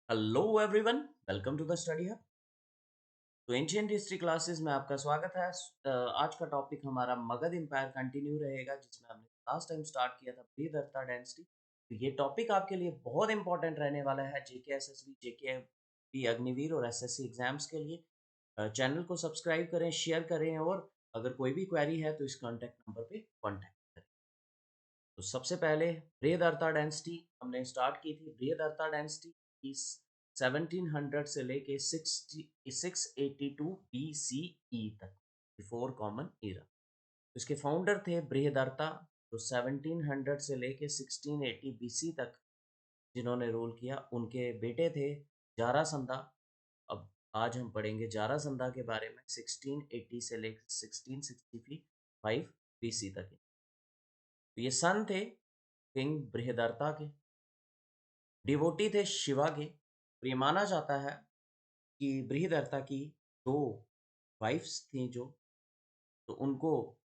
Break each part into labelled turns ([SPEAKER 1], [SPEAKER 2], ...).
[SPEAKER 1] Hello everyone, welcome to the study hub. तो ancient history classes में आपका स्वागत है। आज का टॉपिक हमारा मगध एम्पायर कंटिन्यू रहेगा, जिसमें हमने लास्ट टाइम स्टार्ट किया था बृहदरथा डायनेस्टी। तो ये टॉपिक आपके लिए बहुत इंपॉर्टेंट रहने वाला है जेके एसएसबी, जेके पी अग्निवीर और एसएससी एग्जाम्स के लिए। चैनल को सब्सक्राइब करें, शेयर करें और अगर कोई भी क्वेरी है तो इस कॉन्टैक्ट नंबर पे कॉन्टैक्ट करें। तो सबसे पहले बृहदरथा डायनेस्टी हमने स्टार्ट की थी। बृहदरथा डायनेस्टी इस 1700 से लेके 682 BCE तक, बिफोर कॉमन ईरा। इसके फाउंडर थे बृहदरथा, तो 1700 से लेके 1680 BC तक जिन्होंने रूल किया। उनके बेटे थे जारासंधा। अब आज हम पढ़ेंगे जारासंधा के बारे में, 1680 से लेकर 1665 BC तक। तो ये सन थे किंग बृहदरथा के, डिवोटी थे शिवा के। और ये माना जाता है कि बृहदरथा की दो वाइफ्स थी जो, तो उनको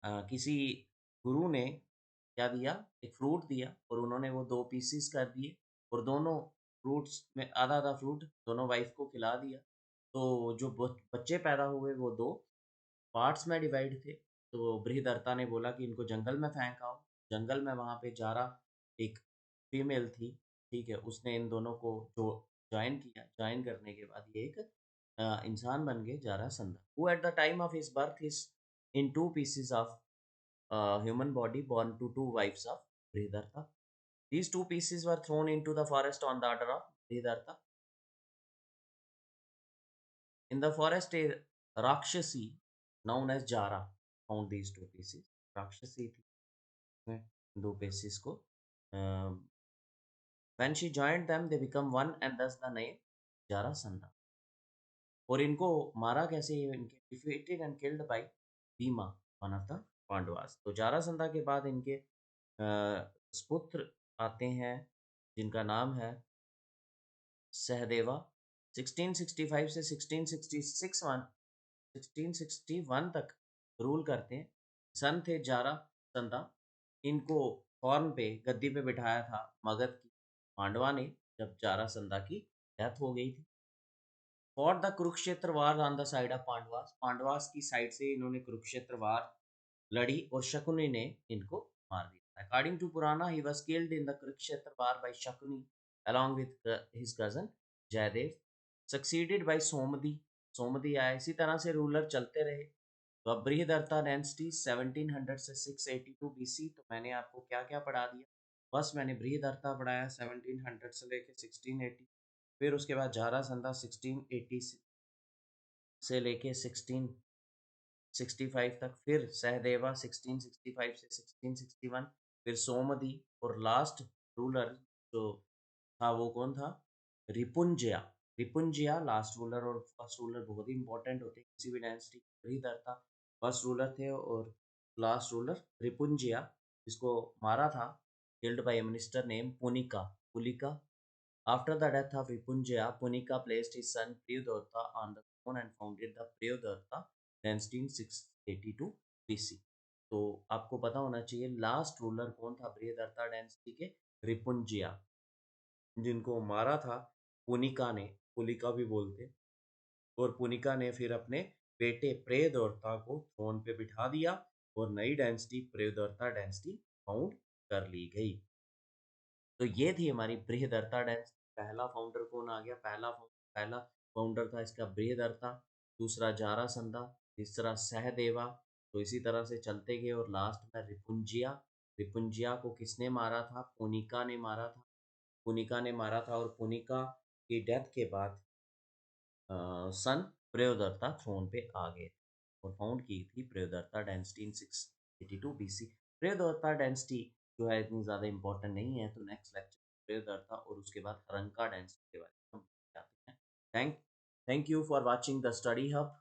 [SPEAKER 1] किसी गुरु ने क्या दिया, एक फ्रूट दिया और उन्होंने वो दो पीसीस कर दिए और दोनों फ्रूट्स में आधा आधा फ्रूट दोनों वाइफ को खिला दिया। तो जो बच्चे पैदा हुए वो दो पार्ट्स में डिवाइड थे। तो बृहदरथा ने बोला कि इनको जंगल में फेंक आओ। जंगल में वहाँ पे जारा एक फीमेल थी, ठीक है, उसने इन दोनों को जो ज्वाइन किया, ज्वाइन करने के बाद ये एक इंसान बन गए Jarasandha, who at the time of his birth is in two pieces of human body born to two wives of Bridhartha. These two pieces were thrown into the forest on the order of Bridhartha. In the forest, a Rakshasi known as Jara found these two pieces. Rakshasi थी दो pieces को. When she joined them, they become one, and thus the name Jarasandha. और इनको मारा कैसे? इनके defeated and killed by Bhima, one of the Pandavas. तो जारासंधा के बाद इनके सुपुत्र आते हैं जिनका नाम है सहदेवा। 1665 से 1661 तक रूल करते हैं। सन थे जारासंधा। इनको थॉर्न पे, गद्दी पे बिठाया था मगध की पांडवा ने, जब जारासंधा की डेथ हो गई थी। For the Kurukshetra war on the side of Pandavas, Pandavas की साइड से इन्होंने कुरुक्षेत्र वार लड़ी और शकुनी ने इनको मार दिया। According to Purana, he was killed in the Kurukshetra war by Shakuni along with his cousin Jayadev, succeeded by Somadi. Somadi आया, इसी तरह से रूलर चलते रहे। तो अब बृहदरथा डायनेस्टी 1700 से 682 BC। तो मैंने आपको क्या क्या पढ़ा दिया? बस मैंने बृहदरथा पढ़ाया 1700 से लेके 1680, फिर उसके बाद जारासंधा 1680 से लेके 1665 तक, फिर सहदेवा 1665 से 1661, फिर सोमदी, और लास्ट रूलर जो था वो कौन था? रिपुंजया। रिपुंजया लास्ट रूलर, और फर्स्ट रूलर बहुत ही इंपॉर्टेंट होते हैं किसी भी डायनेस्टी। बृहदरथा फर्स्ट रूलर थे और लास्ट रूलर रिपुंजया, जिसको मारा था, killed by minister name Punika, Pulika. After the death of Ripunjaya, Punika placed his son Priyudartha on the throne and founded the Priyudartha dynasty in 682 BC। तो आपको पता होना चाहिए लास्ट रूलर कौन था बृहदरथा डायनेस्टी के? रिपुंजिया, जिनको मारा था पुनिका ने, पुलिका भी बोलते। और पुनिका ने फिर अपने बेटे प्रियदर्था को थ्रोन पे बिठा दिया और नई डायनेस्टी प्रियदर्था डायनेस्टी फाउंड कर ली गई। तो ये थी हमारी बृहदरथा डायनेस्टी। पहला फाउंडर कौन आ गया? पहला फाउंडर था इसका बृहदरथा, दूसरा जारासंधा, तीसरा सहदेवा। तो इसी तरह से चलते गए और लास्ट में रिपुंजिया। रिपुंजिया को किसने मारा था? पुनिका ने मारा था। पुनिका ने मारा था और पुनिका की डेथ के बाद सन प्रियोदर्ता थ्रोन पे आ गए और फाउंड की थी प्रियोदर्ता डायनेस्टी इन 682 BC। प्रियोदर्ता डायनेस्टी जो है इतनी ज़्यादा इंपॉर्टेंट नहीं है, तो नेक्स्ट लेक्चर प्रियोदर्ता और उसके बाद हरंका डायनेस्टी के बारे में हम जाते हैं। Thank you for watching the study hub.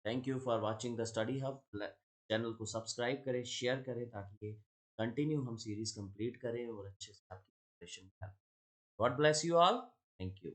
[SPEAKER 1] Thank you for watching the study hub. Channel को सब्सक्राइब करें, शेयर करें, ताकि ये कंटिन्यू हम सीरीज कंप्लीट करें और अच्छे से आपकी प्रिपरेशन करें। God bless you all. Thank you.